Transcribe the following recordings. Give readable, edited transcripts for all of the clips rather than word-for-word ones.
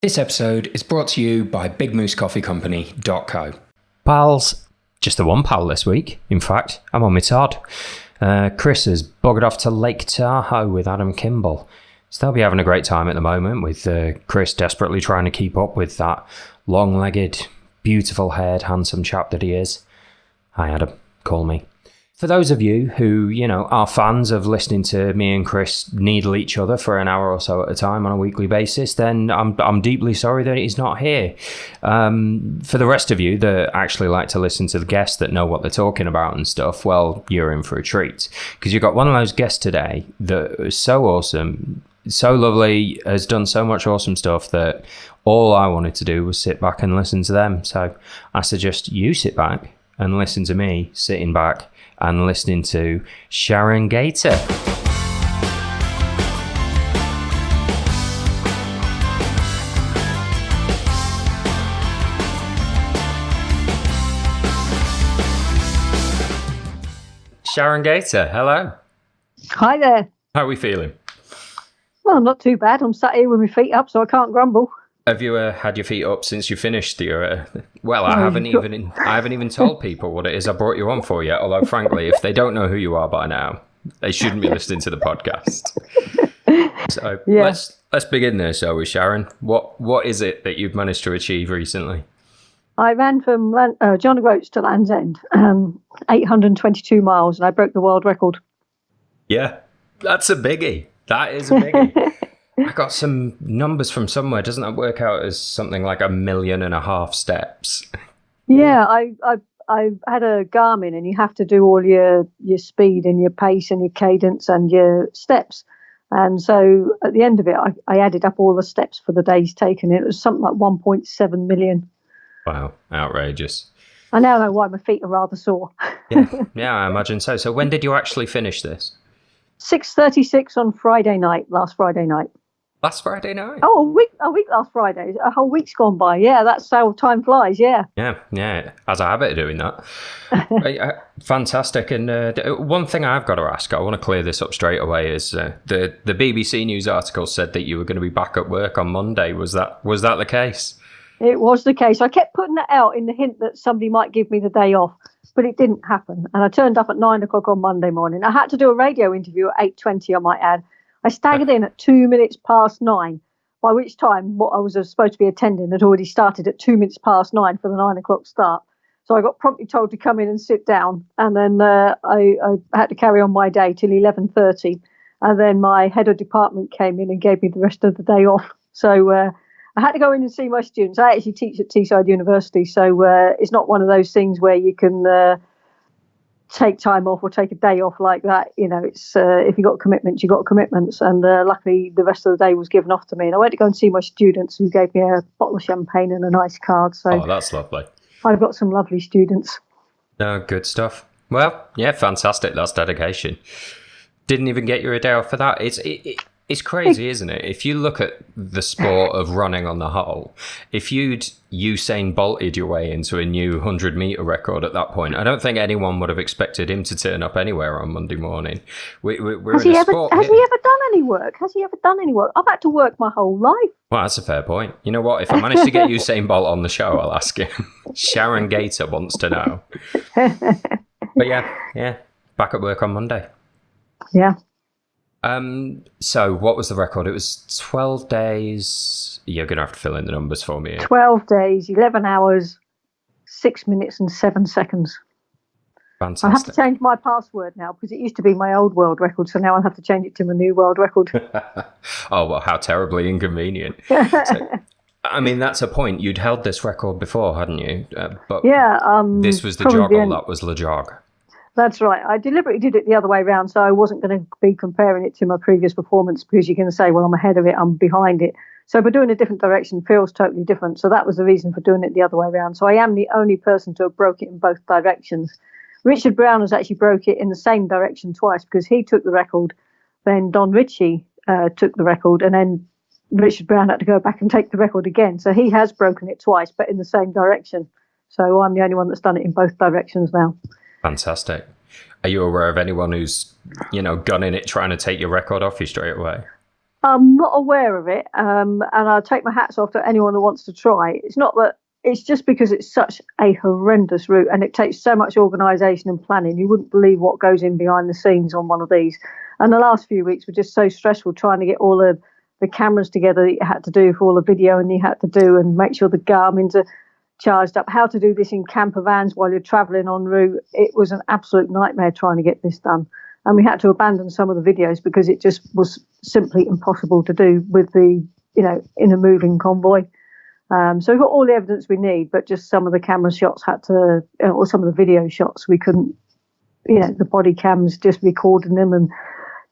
This episode is brought to you by BigMooseCoffeeCompany.co. Pals, just the one pal this week. In fact, I'm on my Todd. Chris has buggered off to Lake Tahoe with Adam Kimball. So they'll be having a great time at the moment with Chris desperately trying to keep up with that long-legged, beautiful-haired, handsome chap that he is. Hi Adam, call me. For those of you who, are fans of listening to me and Chris needle each other for an hour or so at a time on a weekly basis, then I'm deeply sorry that he's not here. For the rest of you that actually like to listen to the guests that know what they're talking about and stuff, well, you're in for a treat. Because you've got one of those guests today that is so awesome, so lovely, has done so much awesome stuff that all I wanted to do was sit back and listen to them. So I suggest you sit back and listen to me sitting back and listening to Sharon Gayter. Sharon Gayter, hello. Hi there. How are we feeling? Well, not too bad. I'm sat here with my feet up, so I can't grumble. Have you had your feet up since you finished your? Well, I haven't even told people what it is I brought you on for yet. Although, frankly, if they don't know who you are by now, they shouldn't be listening to the podcast. So yeah. Let's begin there, shall we, Sharon? What is it that you've managed to achieve recently? I ran from John O'Groats to Land's End, 822 miles, and I broke the world record. Yeah, that's a biggie. That is a biggie. I got some numbers from somewhere. Doesn't that work out as something like 1.5 million steps? Yeah, I had a Garmin, and you have to do all your speed and your pace and your cadence and your steps. And so at the end of it, I added up all the steps for the days taken. It was something like 1.7 million. Wow, outrageous. I now know why my feet are rather sore. Yeah, I imagine so. So when did you actually finish this? 6:36 on last Friday night. Last Friday night? Oh, a week last Friday. A whole week's gone by. Yeah, that's how time flies, yeah. Yeah. Has a habit of doing that. Fantastic. And one thing I've got to ask, I want to clear this up straight away, is the BBC News article said that you were going to be back at work on Monday. Was that the case? It was the case. I kept putting that out in the hint that somebody might give me the day off, but it didn't happen. And I turned up at 9 o'clock on Monday morning. I had to do a radio interview at 8:20, I might add. I staggered in at 2 minutes past 9, by which time what I was supposed to be attending had already started at 2 minutes past 9 for the 9 o'clock start. So I got promptly told to come in and sit down. And then I had to carry on my day till 11:30. And then my head of department came in and gave me the rest of the day off. So I had to go in and see my students. I actually teach at Teesside University. So it's not one of those things where you can take time off or take a day off like that. It's if you got commitments, you got commitments. And luckily the rest of the day was given off to me, and I went to go and see my students, who gave me a bottle of champagne and a nice card. So that's lovely. I've got some lovely students. No, good stuff. Well, yeah, fantastic. That's dedication. Didn't even get you a day off for that. It's crazy, isn't it? If you look at the sport of running on the whole, if you'd Usain Bolted your way into a new 100-meter record at that point, I don't think anyone would have expected him to turn up anywhere on Monday morning. Has he ever done any work? I've had to work my whole life. Well, that's a fair point. You know what? If I manage to get Usain Bolt on the show, I'll ask him. Sharon Gayter wants to know. But yeah, back at work on Monday. Yeah. So what was the record? It was 12 days. You're going to have to fill in the numbers for me. 12 days, 11 hours, 6 minutes and 7 seconds. Fantastic. I have to change my password now, because it used to be my old world record. So now I'll have to change it to my new world record. Oh, well, how terribly inconvenient. So, I mean, that's a point. You'd held this record before, hadn't you? But yeah. This was the joggle, that was the jog. That's right. I deliberately did it the other way around, so I wasn't going to be comparing it to my previous performance, because you're going to say, well, I'm ahead of it, I'm behind it. So by doing a different direction feels totally different. So that was the reason for doing it the other way around. So I am the only person to have broke it in both directions. Richard Brown has actually broke it in the same direction twice, because he took the record, then Don Ritchie took the record, and then Richard Brown had to go back and take the record again. So he has broken it twice, but in the same direction. So I'm the only one that's done it in both directions now. Fantastic. Are you aware of anyone who's, gunning it, trying to take your record off you straight away? I'm not aware of it, and I take my hats off to anyone who wants to try. It's not that. It's just because it's such a horrendous route, and it takes so much organisation and planning. You wouldn't believe what goes in behind the scenes on one of these. And the last few weeks were just so stressful trying to get all the cameras together that you had to do for all the video, and you had to do and make sure the Garmin's are charged up. How to do this in camper vans while you're travelling en route. It was an absolute nightmare trying to get this done. And we had to abandon some of the videos because it just was simply impossible to do with the, in a moving convoy. So we've got all the evidence we need, but just some of the camera shots had to, or some of the video shots, we couldn't, the body cams, just recording them and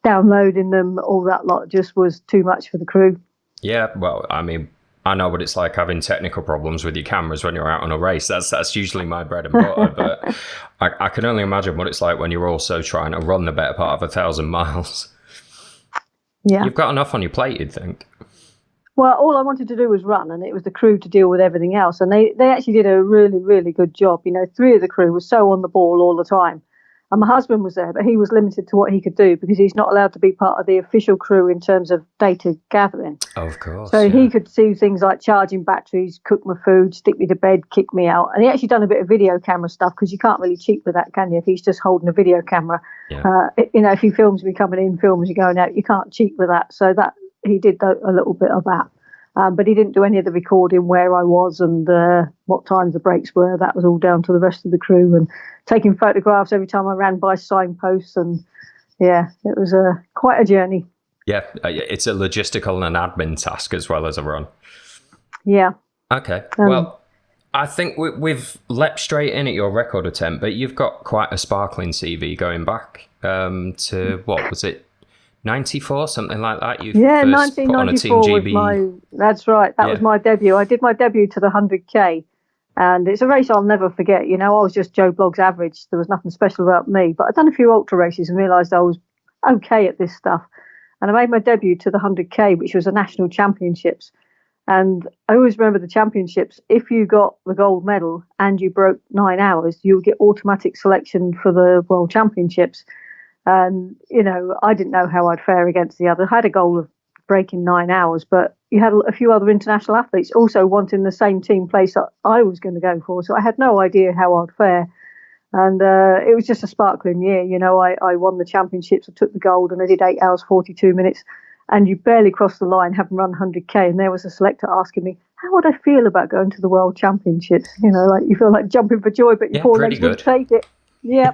downloading them, all that lot just was too much for the crew. Yeah, well, I mean, I know what it's like having technical problems with your cameras when you're out on a race. That's usually my bread and butter. But I can only imagine what it's like when you're also trying to run the better part of 1,000 miles. Yeah. You've got enough on your plate, you'd think. Well, all I wanted to do was run, and it was the crew to deal with everything else. And they actually did a really, really good job. 3 of the crew were so on the ball all the time. And my husband was there, but he was limited to what he could do because he's not allowed to be part of the official crew in terms of data gathering. Of course. So he could do things like charging batteries, cook my food, stick me to bed, kick me out. And he actually done a bit of video camera stuff because you can't really cheat with that, can you? If he's just holding a video camera, if he films me coming in, films me going out, you can't cheat with that. So that he did a little bit of that. But he didn't do any of the recording where I was and what times the breaks were. That was all down to the rest of the crew and taking photographs every time I ran by signposts. And yeah, it was quite a journey. Yeah, it's a logistical and admin task as well as a run. Yeah. Okay, well, I think we've leapt straight in at your record attempt, but you've got quite a sparkling CV going back to, what was it? 94, something like that. You first 1994 put on a Team GB. was that's right. That was my debut. I did my debut to the 100K, and it's a race I'll never forget. I was just Joe Blogg's average. There was nothing special about me, but I'd done a few ultra races and realised I was okay at this stuff. And I made my debut to the 100K, which was the national championships. And I always remember the championships. If you got the gold medal and you broke 9 hours, you would get automatic selection for the world championships. And, I didn't know how I'd fare against the other. I had a goal of breaking 9 hours, but you had a few other international athletes also wanting the same team place that I was going to go for. So I had no idea how I'd fare. And it was just a sparkling year. I won the championships, I took the gold, and I did 8 hours, 42 minutes. And you barely crossed the line, having run 100K. And there was a selector asking me, how would I feel about going to the world championships? You feel like jumping for joy, but your poor legs wouldn't take it. Yeah.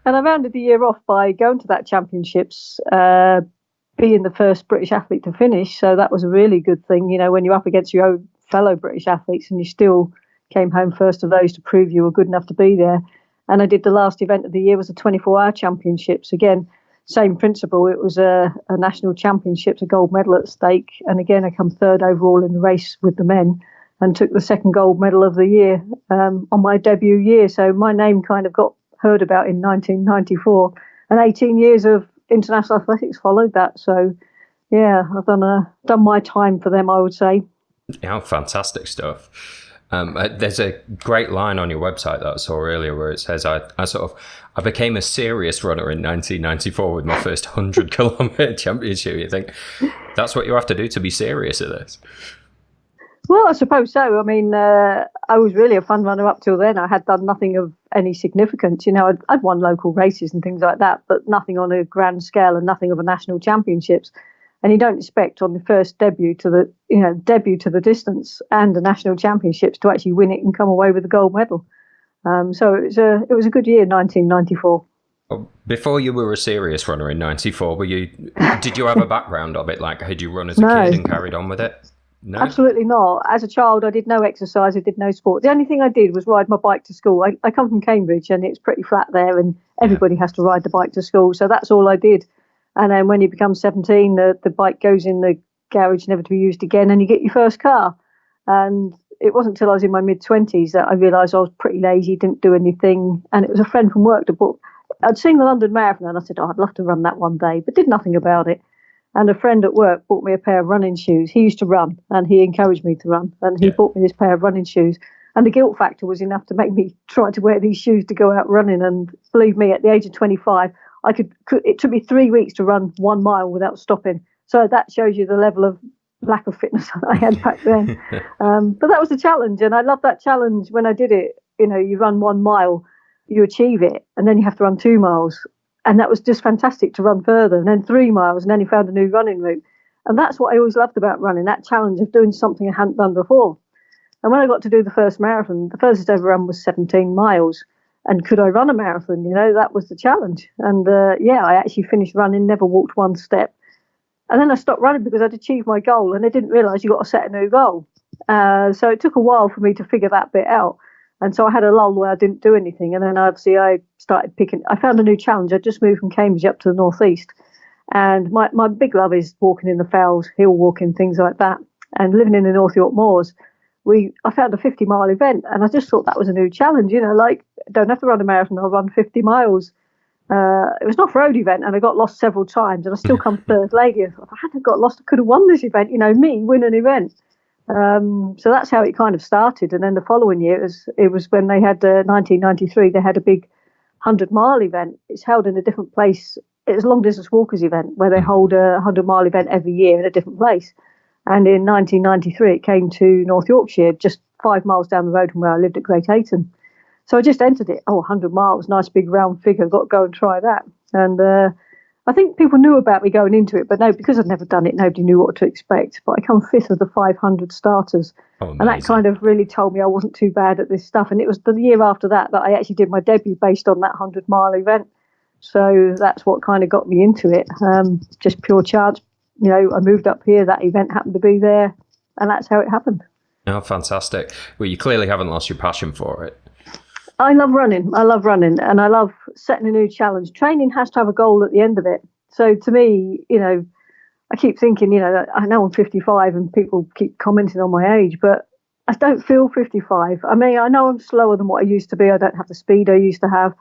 And I rounded the year off by going to that championships, being the first British athlete to finish. So that was a really good thing, when you're up against your own fellow British athletes and you still came home first of those to prove you were good enough to be there. And I did the last event of the year was the 24-hour championships. Again, same principle. It was a national championships, a gold medal at stake. And again, I come third overall in the race with the men and took the second gold medal of the year on my debut year. So my name kind of got heard about in 1994, and 18 years of international athletics followed that. So yeah, I've done my time for them, I would say. Yeah, fantastic stuff. There's a great line on your website that I saw earlier where it says, I became a serious runner in 1994 with my first 100-kilometer championship. You think that's what you have to do to be serious at this? Well, I suppose so. I mean, I was really a fun runner up till then. I had done nothing of any significance. I'd won local races and things like that, but nothing on a grand scale and nothing of a national championships. And you don't expect on the first debut to the distance and the national championships to actually win it and come away with the gold medal. So it was a good year, 1994. Before you were a serious runner in 94, did you have a background of it? Like, had you run as a kid and carried on with it? No? Absolutely not. As a child, I did no exercise. I did no sport. The only thing I did was ride my bike to school. I come from Cambridge and it's pretty flat there and everybody has to ride the bike to school. So that's all I did. And then when you become 17, the bike goes in the garage, never to be used again, and you get your first car. And it wasn't until I was in my mid-20s that I realised I was pretty lazy, didn't do anything. And it was a friend from work that I'd seen the London Marathon and I said, I'd love to run that one day, but did nothing about it. And a friend at work bought me a pair of running shoes. He used to run and he encouraged me to run. And he bought me this pair of running shoes. And the guilt factor was enough to make me try to wear these shoes to go out running. And believe me, at the age of 25, it took me 3 weeks to run 1 mile without stopping. So that shows you the level of lack of fitness that I had back then. But that was a challenge, and I loved that challenge when I did it. You run 1 mile, you achieve it, and then you have to run 2 miles. And that was just fantastic to run further, and then 3 miles, and then you found a new running route. And that's what I always loved about running, that challenge of doing something I hadn't done before. And when I got to do the first marathon, the furthest I ever run was 17 miles. And could I run a marathon? That was the challenge. And I actually finished running, never walked one step. And then I stopped running because I'd achieved my goal, and I didn't realise you got to set a new goal. So it took a while for me to figure that bit out. And so I had a lull where I didn't do anything. And then obviously I found a new challenge. I just moved from Cambridge up to the northeast. And my big love is walking in the fells, hill walking, things like that. And living in the North York Moors, I found a 50-mile event. And I just thought that was a new challenge, like, I don't have to run a marathon, I'll run 50 miles. It was an off-road event, and I got lost several times, and I still come third lady. I thought, if I hadn't got lost, I could have won this event, me win an event. So that's how it kind of started. And then the following year, it was when they had 1993, they had a big 100-mile event. It's held in a different place. It's a long-distance walkers event where they hold a 100-mile event every year in a different place. And in 1993, it came to North Yorkshire, just 5 miles down the road from where I lived at Great Ayton. So I just entered it. 100 miles, nice big round figure. Got to go and try that. And I think people knew about me going into it, but no, because I'd never done it, nobody knew what to expect. But I come fifth of the 500 starters. And that kind of really told me I wasn't too bad at this stuff. And it was the year after that I actually did my debut based on that 100-mile event. So that's what kind of got me into it. Just pure chance. I moved up here, that event happened to be there, and that's how it happened. Oh, fantastic. Well, you clearly haven't lost your passion for it. I love running, and I love setting a new challenge. Training has to have a goal at the end of it. So to me, I keep thinking, I know I'm 55 and people keep commenting on my age, but I don't feel 55. I mean, I know I'm slower than what I used to be. I don't have the speed I used to have.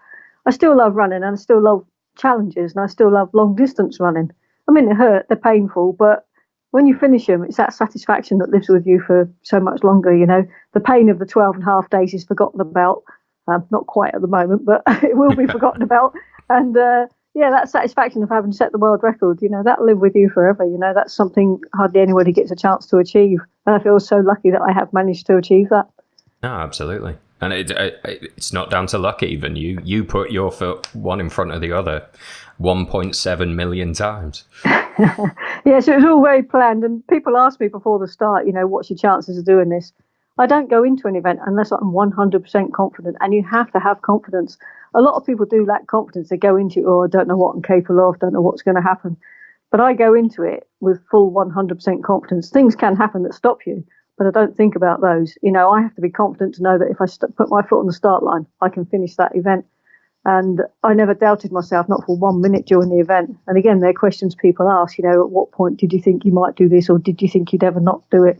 I still love running, and I still love challenges, and I still love long distance running. I mean, they hurt, they're painful, but when you finish them, it's that satisfaction that lives with you for so much longer, The pain of the 12 and a half days is forgotten about. Not quite at the moment, but it will be forgotten about. And that satisfaction of having set the world record, that'll live with you forever. That's something hardly anybody gets a chance to achieve. And I feel so lucky that I have managed to achieve that. No, absolutely. And it's not down to luck even. You put your foot one in front of the other 1.7 million times. Yeah, so it was all very planned. And people ask me before the start, what's your chances of doing this? I don't go into an event unless I'm 100% confident, and you have to have confidence. A lot of people do lack confidence. They go into it, I don't know what I'm capable of, don't know what's going to happen. But I go into it with full 100% confidence. Things can happen that stop you, but I don't think about those. I have to be confident to know that if I put my foot on the start line, I can finish that event. And I never doubted myself, not for 1 minute during the event. And again, there are questions people ask, at what point did you think you might do this, or did you think you'd ever not do it?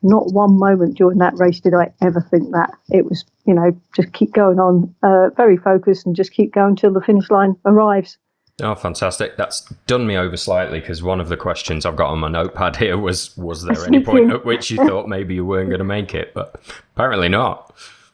Not one moment during that race did I ever think that. It was, just keep going on, very focused, and just keep going till the finish line arrives. Oh, fantastic. That's done me over slightly, because one of the questions I've got on my notepad here was there any point at which you thought maybe you weren't going to make it? But apparently not.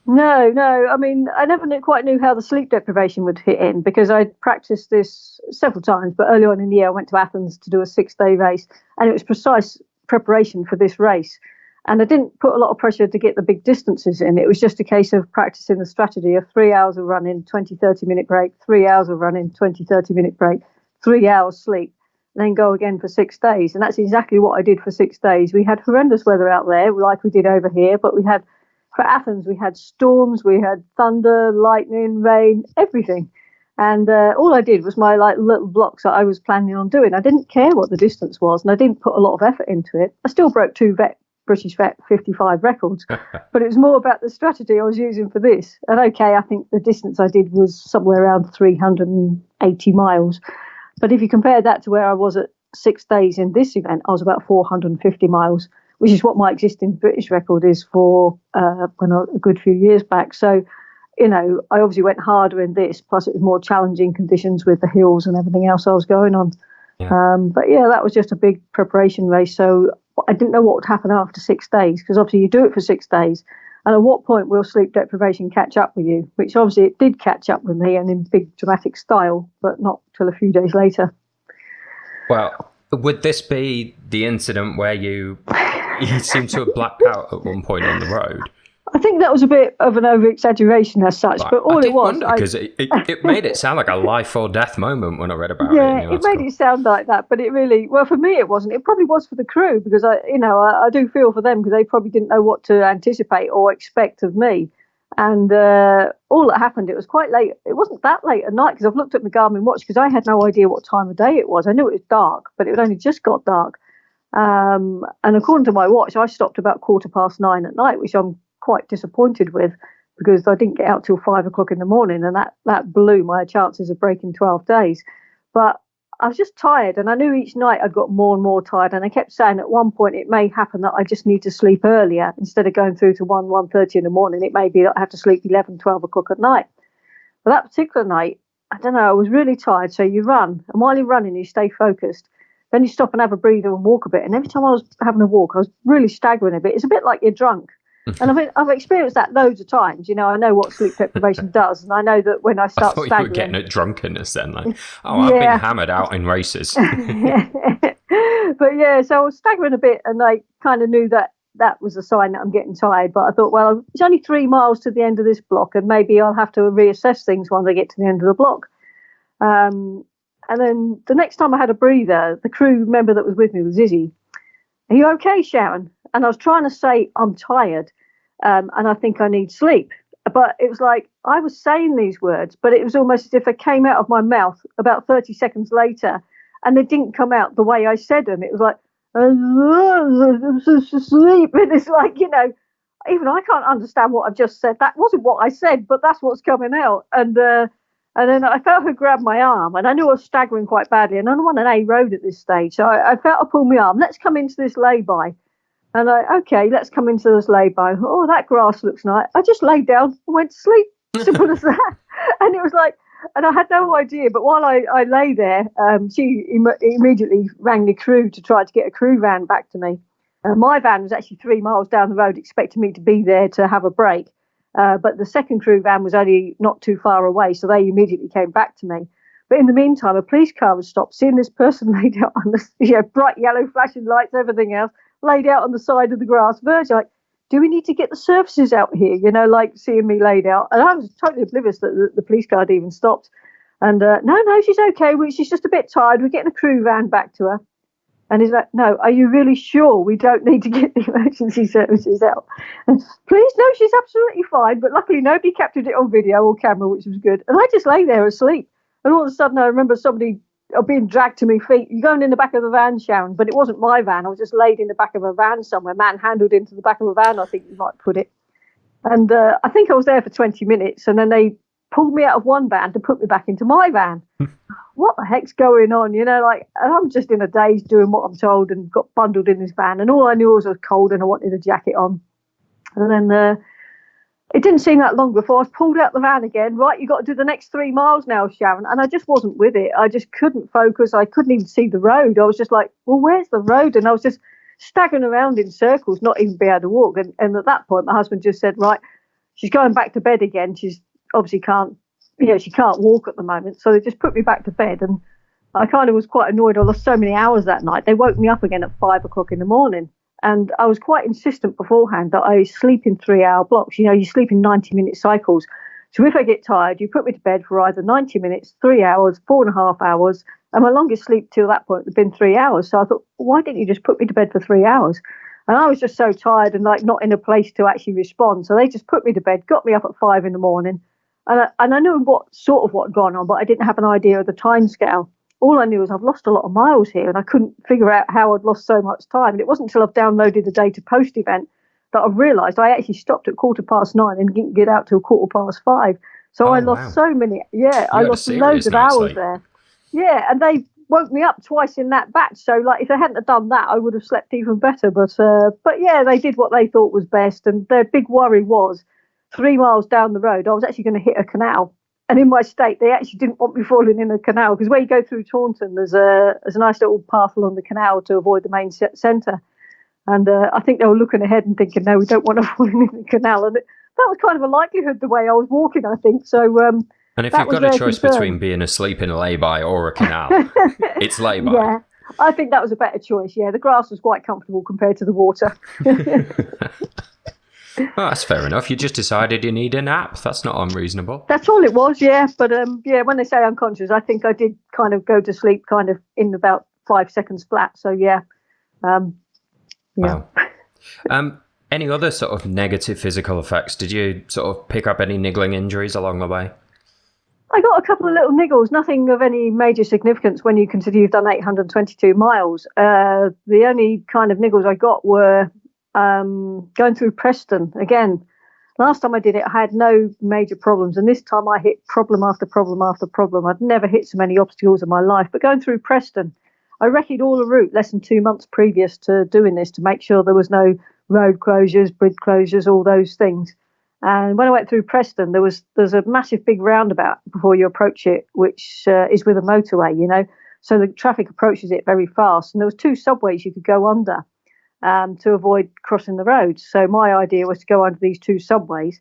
No. I mean, I never quite knew how the sleep deprivation would hit in, because I practiced this several times. But early on in the year, I went to Athens to do a 6-day race, and it was precise preparation for this race. And I didn't put a lot of pressure to get the big distances in. It was just a case of practicing the strategy of 3 hours of running, 20, 30-minute break, 3 hours of running, 20, 30-minute break, 3 hours sleep, and then go again for 6 days. And that's exactly what I did for 6 days. We had horrendous weather out there, like we did over here, but for Athens, we had storms, we had thunder, lightning, rain, everything. And all I did was my little blocks that I was planning on doing. I didn't care what the distance was, and I didn't put a lot of effort into it. I still broke 2 British vet 55 records, but it was more about the strategy I was using for this. And okay, I think the distance I did was somewhere around 380 miles. But if you compare that to where I was at 6 days in this event, I was about 450 miles, which is what my existing British record is for a good few years back. So, I obviously went harder in this, plus it was more challenging conditions with the hills and everything else I was going on. Yeah. But yeah, that was just a big preparation race. So I didn't know what would happen after 6 days, because obviously you do it for 6 days. And at what point will sleep deprivation catch up with you? Which obviously it did catch up with me, and in big dramatic style, but not till a few days later. Well, would this be the incident where you seem to have blacked out at one point on the road? I think that was a bit of an over-exaggeration as such, but all it was... because it made it sound like a life or death moment when I read about it. Yeah, it made it sound like that, but it really... Well, for me, it wasn't. It probably was for the crew, because I do feel for them, because they probably didn't know what to anticipate or expect of me. And all that happened, it was quite late. It wasn't that late at night, because I've looked at my Garmin watch, because I had no idea what time of day it was. I knew it was dark, but it had only just got dark. And according to my watch, I stopped about 9:15 at night, which I'm quite disappointed with, because I didn't get out till 5 o'clock in the morning, and that blew my chances of breaking 12 days. But I was just tired, and I knew each night I'd got more and more tired, and I kept saying at one point it may happen that I just need to sleep earlier instead of going through to 1:30 in the morning. It may be that I have to sleep 11, 12 o'clock at night. But that particular night, I don't know, I was really tired. So you run, and while you're running, you stay focused. Then you stop and have a breather and walk a bit. And every time I was having a walk, I was really staggering a bit. It's a bit like you're drunk. And I've experienced that loads of times. I know what sleep deprivation does, and I know that when I start staggering... I thought you were getting at drunkenness then, like, I've been hammered out in races. But yeah, so I was staggering a bit, and I kind of knew that was a sign that I'm getting tired. But I thought, well, it's only 3 miles to the end of this block, and maybe I'll have to reassess things once I get to the end of the block. And then the next time I had a breather, the crew member that was with me was Izzy. Are you okay, Sharon? And I was trying to say, I'm tired, and I think I need sleep. But it was like, I was saying these words, but it was almost as if they came out of my mouth about 30 seconds later, and they didn't come out the way I said them. It was like, sleep. And it's like, even I can't understand what I've just said. That wasn't what I said, but that's what's coming out. And then I felt her grab my arm, and I knew I was staggering quite badly, and I'm on an A road at this stage. So I felt her pull my arm. Let's come into this lay-by. And okay, let's come into this lay-by. Oh, that grass looks nice. I just laid down and went to sleep. Simple as that. And it was like, and I had no idea. But while I lay there, she immediately rang the crew to try to get a crew van back to me. My van was actually 3 miles down the road, expecting me to be there to have a break. But the second crew van was only not too far away, so they immediately came back to me. But in the meantime, a police car had stopped, seeing this person laid out on the bright yellow flashing lights, everything else, laid out on the side of the grass verge. Like, do we need to get the services out here? Like seeing me laid out. And I was totally oblivious that the police car had even stopped. And no, she's okay. She's just a bit tired. We're getting a crew van back to her. And he's like, no, are you really sure we don't need to get the emergency services out? And please, no, she's absolutely fine. But luckily, nobody captured it on video or camera, which was good. And I just lay there asleep. And all of a sudden, I remember somebody being dragged to my feet. You're going in the back of the van, Sharon. But it wasn't my van. I was just laid in the back of a van somewhere, manhandled into the back of a van, I think you might put it. And I think I was there for 20 minutes. And then they pulled me out of one van to put me back into my van. What the heck's going on? And I'm just in a daze doing what I'm told, and got bundled in this van. And all I knew was I was cold and I wanted a jacket on. And then it didn't seem that long before I was pulled out the van again. Right, you got to do the next 3 miles now, Sharon. And I just wasn't with it. I just couldn't focus. I couldn't even see the road. I was just like, well, where's the road? And I was just staggering around in circles, not even be able to walk. And at that point, my husband just said, right, she's going back to bed again. She's obviously she can't walk at the moment. So they just put me back to bed. And I kind of was quite annoyed. I lost so many hours that night. They woke me up again at 5 o'clock in the morning. And I was quite insistent beforehand that I sleep in 3-hour blocks. You sleep in 90-minute cycles. So if I get tired, you put me to bed for either 90 minutes, 3 hours, 4.5 hours. And my longest sleep till that point had been 3 hours. So I thought, why didn't you just put me to bed for 3 hours? And I was just so tired and not in a place to actually respond. So they just put me to bed, got me up at 5 in the morning. And I knew what had gone on, but I didn't have an idea of the time scale. All I knew was I've lost a lot of miles here, and I couldn't figure out how I'd lost so much time. And it wasn't until I've downloaded the data post event that I've realised I actually stopped at 9:15 and didn't get out till 5:15. So I lost so many. Yeah, I lost loads of hours there. Yeah, and they woke me up twice in that batch. So if they hadn't have done that, I would have slept even better. But yeah, they did what they thought was best, and their big worry was 3 miles down the road, I was actually going to hit a canal. And in my state, they actually didn't want me falling in a canal, because where you go through Taunton, there's a nice little path along the canal to avoid the main centre. And I think they were looking ahead and thinking, no, we don't want to fall in the canal. And that was kind of a likelihood the way I was walking, I think. So, and if you've got a choice between being asleep in a lay-by or a canal, it's lay-by. Yeah. I think that was a better choice. Yeah, the grass was quite comfortable compared to the water. Well, that's fair enough. You just decided you need a nap. That's not unreasonable. That's all it was, yeah. But yeah, when they say unconscious, I think I did kind of go to sleep kind of in about 5 seconds flat. So yeah. Yeah. Wow. Any other sort of negative physical effects? Did you sort of pick up any niggling injuries along the way? I got a couple of little niggles, nothing of any major significance when you consider you've done 822 miles. The only kind of niggles I got were going through Preston. Again, last time I did it, I had no major problems. And this time I hit problem after problem after problem. I'd never hit so many obstacles in my life. But going through Preston, I recce'd all the route less than 2 months previous to doing this to make sure there was no road closures, bridge closures, all those things. And when I went through Preston, there's a massive big roundabout before you approach it, which is with a motorway, you know. So the traffic approaches it very fast. And there was 2 subways you could go under to avoid crossing the road. So my idea was to go under these 2 subways.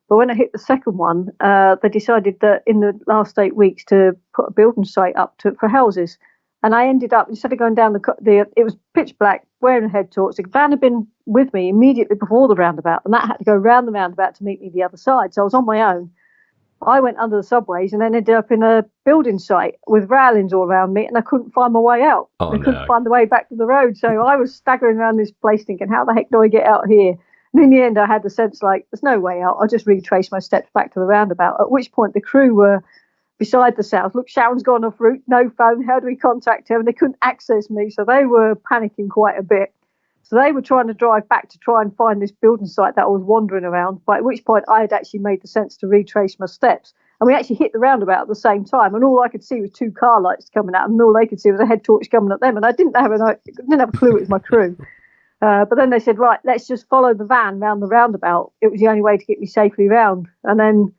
But when I hit the second one, they decided that in the last 8 weeks to put a building site up for houses. And I ended up, instead of going down it was pitch black, wearing a head torch. The van had been with me immediately before the roundabout, and that had to go round the roundabout to meet me the other side. So I was on my own. I went under the subways and then ended up in a building site with railings all around me, and I couldn't find my way out. I couldn't find the way back to the road. So I was staggering around this place thinking, how the heck do I get out here? And in the end, I had the sense like, there's no way out. I'll just retrace my steps back to the roundabout, at which point the crew were beside themselves. Look, Sharon's gone off route, no phone, how do we contact her? And they couldn't access me, so they were panicking quite a bit. So they were trying to drive back to try and find this building site that I was wandering around, by which point I had actually made the sense to retrace my steps. And we actually hit the roundabout at the same time, and all I could see was 2 car lights coming out, and all they could see was a head torch coming at them, and I didn't have a clue it was my crew. But then they said, right, let's just follow the van round the roundabout. It was the only way to get me safely round. And then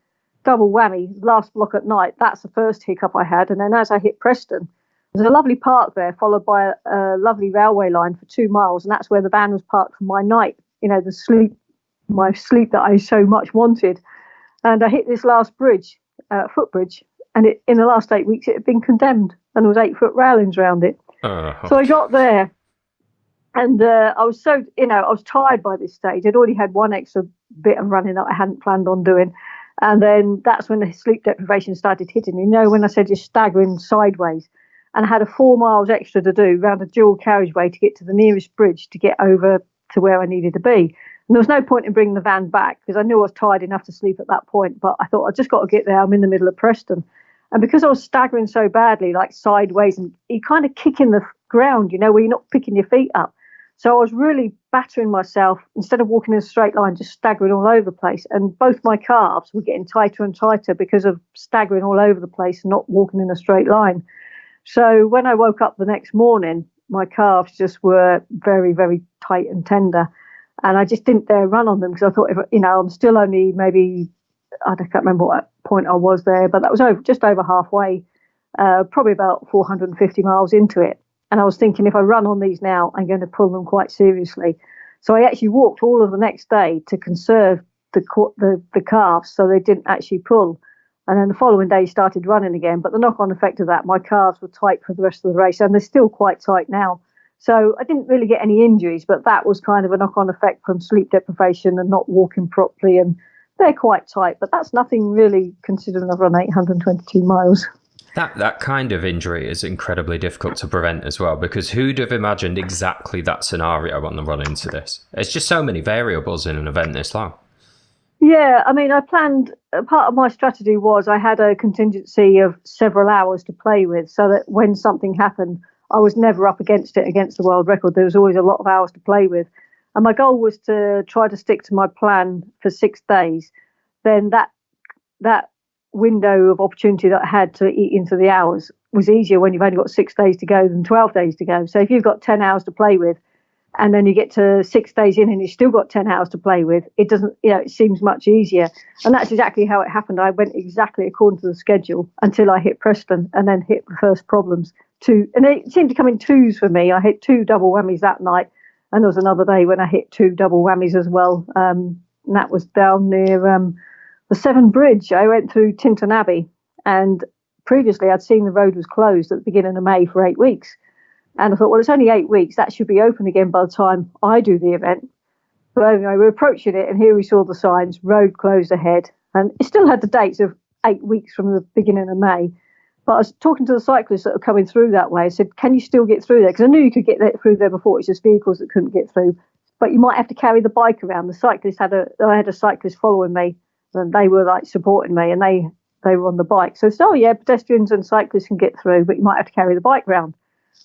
double whammy, last block at night, that's the first hiccup I had. And then as I hit Preston, there's a lovely park there, followed by a lovely railway line for 2 miles, and that's where the van was parked for my night, you know, my sleep that I so much wanted. And I hit this last bridge, footbridge, and in the last 8 weeks it had been condemned, and there was 8-foot railings around it. So I got there, and I was I was tired by this stage. I'd already had one extra bit of running that I hadn't planned on doing. And then that's when the sleep deprivation started hitting me. You know, when I said you're staggering sideways, and I had a 4 miles extra to do around a dual carriageway to get to the nearest bridge to get over to where I needed to be. And there was no point in bringing the van back because I knew I was tired enough to sleep at that point. But I thought, I just got to get there. I'm in the middle of Preston. And because I was staggering so badly, like sideways, and you kind of kick in the ground, you know, where you're not picking your feet up. So I was really battering myself, instead of walking in a straight line, just staggering all over the place. And both my calves were getting tighter and tighter because of staggering all over the place and not walking in a straight line. So when I woke up the next morning, my calves just were very, very tight and tender. And I just didn't dare run on them because I thought, I'm still only maybe, I can't remember what point I was there, but that was just over halfway, probably about 450 miles into it. And I was thinking, if I run on these now, I'm going to pull them quite seriously. So I actually walked all of the next day to conserve the calves so they didn't actually pull. And then the following day started running again. But the knock-on effect of that, my calves were tight for the rest of the race, and they're still quite tight now. So I didn't really get any injuries, but that was kind of a knock-on effect from sleep deprivation and not walking properly. And they're quite tight, but that's nothing really considering I've run 822 miles. That kind of injury is incredibly difficult to prevent as well, because who'd have imagined exactly that scenario on the run into this? There's just so many variables in an event this long. Yeah, I mean, I planned, part of my strategy was I had a contingency of several hours to play with so that when something happened, I was never up against the world record. There was always a lot of hours to play with. And my goal was to try to stick to my plan for 6 days. Then that window of opportunity that I had to eat into the hours was easier when you've only got 6 days to go than 12 days to go. So if you've got 10 hours to play with, and then you get to 6 days in and you've still got 10 hours to play with, it doesn't, it seems much easier. And that's exactly how it happened. I went exactly according to the schedule until I hit Preston and then hit the first problems. And they seemed to come in twos for me. I hit 2 double whammies that night, and there was another day when I hit 2 double whammies as well. And that was down near the Severn Bridge. I went through Tintern Abbey, and previously I'd seen the road was closed at the beginning of May for 8 weeks. And I thought, well, it's only 8 weeks. That should be open again by the time I do the event. But anyway, we're approaching it, and here we saw the signs, road closed ahead. And it still had the dates of 8 weeks from the beginning of May. But I was talking to the cyclists that were coming through that way. I said, can you still get through there? Because I knew you could get through there before. It's just vehicles that couldn't get through. But you might have to carry the bike around. The cyclist I had a cyclist following me, and they were like supporting me, and they were on the bike. So, yeah, pedestrians and cyclists can get through, but you might have to carry the bike round.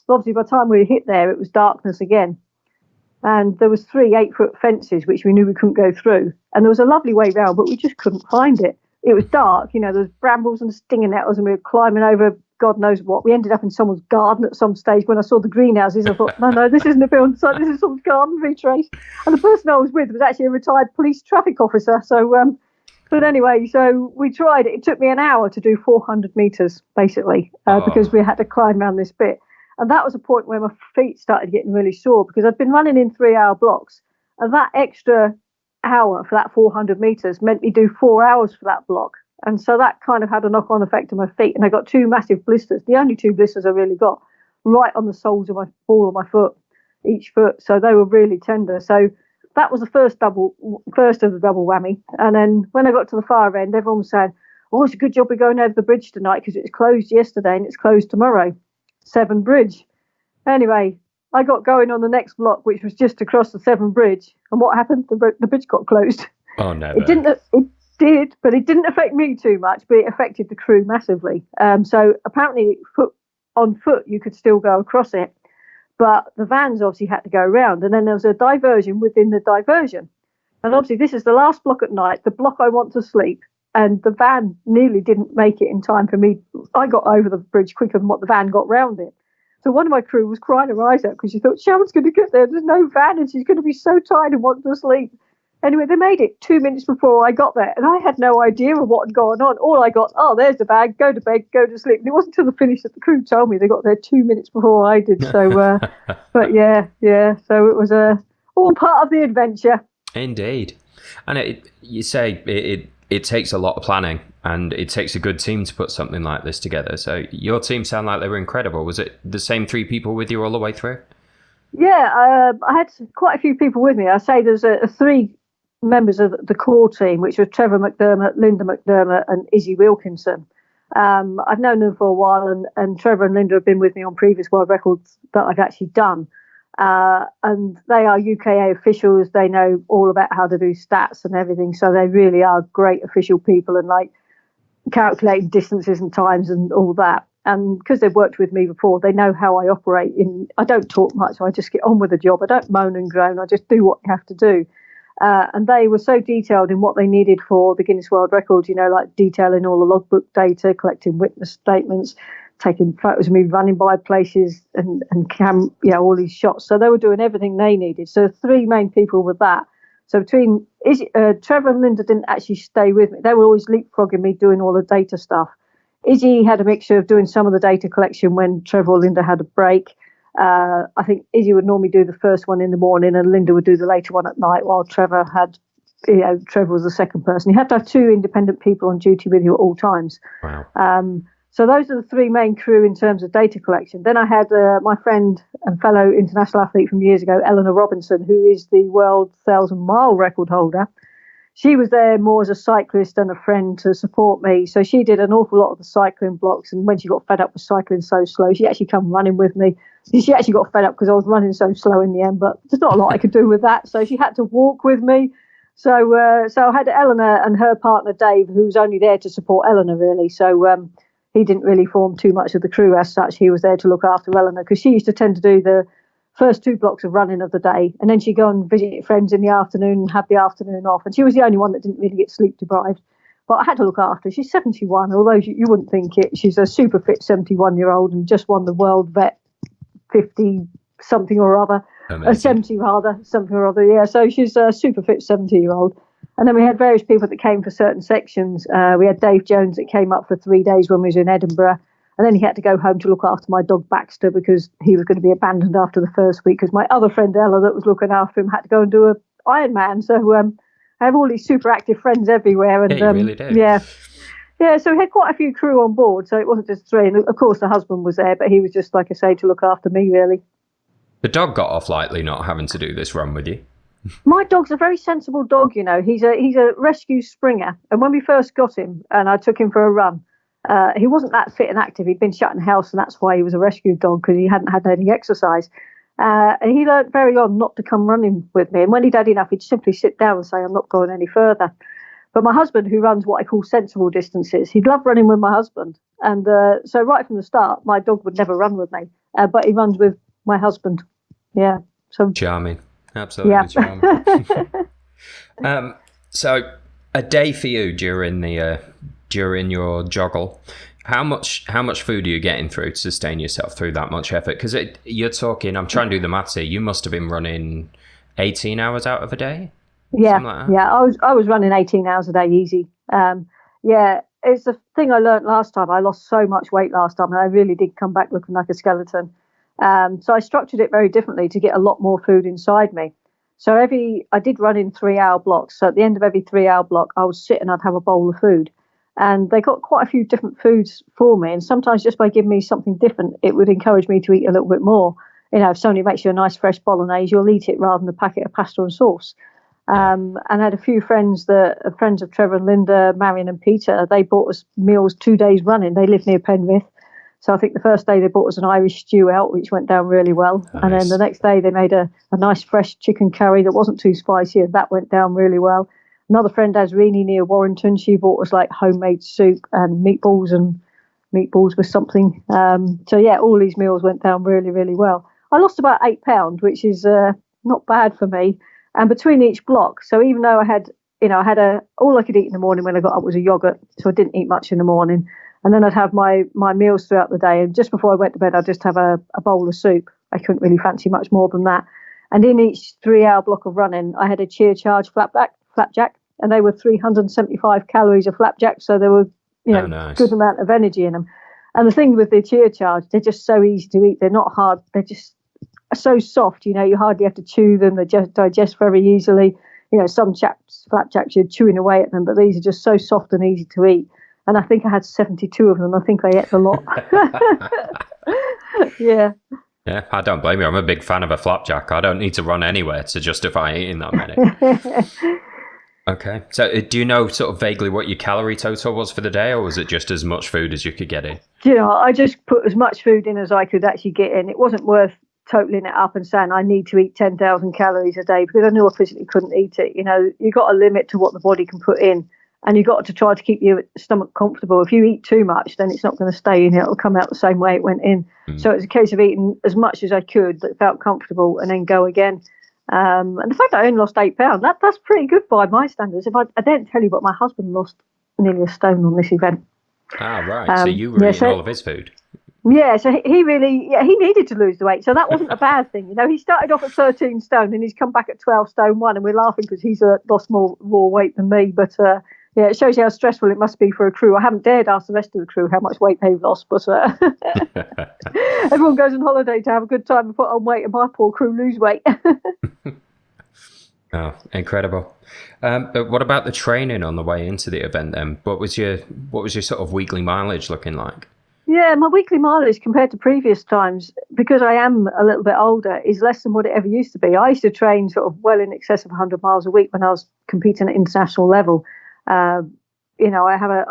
But obviously, by the time we hit there, it was darkness again. And there was 3 8-foot fences, which we knew we couldn't go through. And there was a lovely way round, but we just couldn't find it. It was dark, there was brambles and stinging nettles, and we were climbing over God knows what. We ended up in someone's garden at some stage. When I saw the greenhouses, I thought, no, this isn't a building site, this is someone's garden, retrace. And the person I was with was actually a retired police traffic officer. So, but anyway, so we tried it. It took me an hour to do 400 metres, basically, because we had to climb around this bit. And that was a point where my feet started getting really sore, because I'd been running in 3-hour blocks. And that extra hour for that 400 metres meant me do 4 hours for that block. And so that kind of had a knock-on effect on my feet. And I got 2 massive blisters, the only 2 blisters I really got, right on the soles of my ball of my foot, each foot. So they were really tender. So that was the first of the double whammy. And then when I got to the far end, everyone was saying, oh, it's a good job we're going over the bridge tonight, because it was closed yesterday and it's closed tomorrow. Severn Bridge. Anyway, I got going on the next block, which was just across the Severn Bridge. And what happened? The bridge got closed. Oh, no. It did, but it didn't affect me too much, but it affected the crew massively. So apparently on foot, you could still go across it. But the vans obviously had to go around. And then there was a diversion within the diversion. And obviously this is the last block at night, the block I want to sleep. And the van nearly didn't make it in time for me. I got over the bridge quicker than what the van got round it. So one of my crew was crying her eyes out because she thought, Sharon's going to get there. There's no van and she's going to be so tired and want to sleep. Anyway, they made it 2 minutes before I got there. And I had no idea of what had gone on. All I got, there's the bag, go to bed, go to sleep. And it wasn't until the finish that the crew told me they got there 2 minutes before I did. So, but yeah. So it was all part of the adventure. Indeed. And you say it takes a lot of planning, and it takes a good team to put something like this together. So your team sound like they were incredible. Was it the same 3 people with you all the way through? Yeah, I had quite a few people with me. I say there's 3 members of the core team, which were Trevor McDermott, Linda McDermott, and Izzy Wilkinson. I've known them for a while, and Trevor and Linda have been with me on previous world records that I've actually done. And they are UKA officials. They know all about how to do stats and everything. So they really are great official people, and like calculating distances and times and all that. And because they've worked with me before, they know how I operate. I don't talk much. I just get on with the job. I don't moan and groan. I just do what I have to do. And they were so detailed in what they needed for the Guinness World Records, like detailing all the logbook data, collecting witness statements, taking photos of me running by places and all these shots. So they were doing everything they needed. So 3 main people with that. So between Trevor and Linda didn't actually stay with me. They were always leapfrogging me doing all the data stuff. Izzy had a mixture of doing some of the data collection when Trevor or Linda had a break. I think Izzy would normally do the first one in the morning and Linda would do the later one at night, while Trevor was the second person. You have to have 2 independent people on duty with you at all times. Wow. So those are the 3 main crew in terms of data collection. Then I had my friend and fellow international athlete from years ago, Eleanor Robinson, who is the world 1,000-mile record holder. She was there more as a cyclist and a friend to support me. So she did an awful lot of the cycling blocks. And when she got fed up with cycling so slow, she actually come running with me. She actually got fed up because I was running so slow in the end, but there's not a lot I could do with that. So she had to walk with me. So I had Eleanor and her partner, Dave, who was only there to support Eleanor, really. So he didn't really form too much of the crew as such. He was there to look after Eleanor because she used to tend to do the first 2 blocks of running of the day. And then she'd go and visit friends in the afternoon and have the afternoon off. And she was the only one that didn't really get sleep deprived. But I had to look after her. She's 71, although you wouldn't think it. She's a super fit 71-year-old and just won the World Vet 50-something or other. 70 rather, something or other. Yeah, so she's a super fit 70-year-old. And then we had various people that came for certain sections. We had Dave Jones that came up for 3 days when we was in Edinburgh. And then he had to go home to look after my dog Baxter because he was going to be abandoned after the first week because my other friend Ella that was looking after him had to go and do a Ironman. So I have all these super active friends everywhere. And yeah, you really do. Yeah, Yeah, so we had quite a few crew on board, so it wasn't just three. And of course, the husband was there, but he was just, like I say, to look after me, really. The dog got off lightly not having to do this run with you. My dog's a very sensible dog, you know. He's a rescue springer, and when we first got him, and I took him for a run, he wasn't that fit and active. He'd been shut in the house, and that's why he was a rescue dog, because he hadn't had any exercise. And he learnt very on not to come running with me. And when he'd had enough, he'd simply sit down and say, "I'm not going any further." But my husband, who runs what I call sensible distances, he'd love running with my husband. And so right from the start, my dog would never run with me, but he runs with my husband. Yeah. So charming. Absolutely charming. So a day for you during your joggle, how much food are you getting through to sustain yourself through that much effort? Because you're talking, I'm trying to do the maths here, you must have been running 18 hours out of a day? Yeah, like yeah. I was running 18 hours a day easy. Yeah, it's the thing I learnt last time. I lost so much weight last time, and I really did come back looking like a skeleton. So I structured it very differently to get a lot more food inside me. So I did run in 3-hour blocks. So at the end of every 3-hour block, I would sit and I'd have a bowl of food. And they got quite a few different foods for me. And sometimes just by giving me something different, it would encourage me to eat a little bit more. You know, if somebody makes you a nice fresh bolognese, you'll eat it rather than a packet of pasta and sauce. And I had a few friends of Trevor and Linda, Marion and Peter. They bought us meals 2 days running. They live near Penrith. So I think the first day they bought us an Irish stew out, which went down really well. Nice. And then the next day they made a nice fresh chicken curry that wasn't too spicy, and that went down really well. Another friend has Rini near Warrington. She bought us like homemade soup and meatballs with something. So yeah, all these meals went down really, really well. I lost about 8 pounds, which is not bad for me. And between each block, so even though I had all I could eat in the morning when I got up was a yogurt, so I didn't eat much in the morning. And then I'd have my meals throughout the day. And just before I went to bed, I'd just have a bowl of soup. I couldn't really fancy much more than that. And in each 3-hour block of running, I had a cheer charge flapjack, and they were 375 calories of flapjack. So there were, nice. Good amount of energy in them. And the thing with the cheer charge, they're just so easy to eat. They're not hard. They're just so soft. You hardly have to chew them. They just digest very easily. Some flapjacks, you're chewing away at them, but these are just so soft and easy to eat. And I think I had 72 of them. I think I ate a lot. Yeah. Yeah, I don't blame you. I'm a big fan of a flapjack. I don't need to run anywhere to justify eating that many. Okay. So do you know sort of vaguely what your calorie total was for the day, or was it just as much food as you could get in? I just put as much food in as I could actually get in. It wasn't worth totaling it up and saying I need to eat 10,000 calories a day, because I knew I physically couldn't eat it. You've got a limit to what the body can put in. And you've got to try to keep your stomach comfortable. If you eat too much, then it's not going to stay in. It'll come out the same way it went in. So it's a case of eating as much as I could that felt comfortable and then go again. And the fact that I only lost 8 pounds, that's pretty good by my standards. If I don't tell you, but my husband lost nearly a stone on this event. Ah, right. So you were eating all of his food. Yeah, so he needed to lose the weight. So that wasn't a bad thing. He started off at 13 stone and he's come back at 12 stone 1, and we're laughing because he's lost more weight than me. But yeah, it shows you how stressful it must be for a crew. I haven't dared ask the rest of the crew how much weight they've lost, but everyone goes on holiday to have a good time and put on weight, and my poor crew lose weight. Oh, incredible. But what about the training on the way into the event then? What was your sort of weekly mileage looking like? Yeah, my weekly mileage compared to previous times, because I am a little bit older, is less than what it ever used to be. I used to train sort of well in excess of 100 miles a week when I was competing at international level. I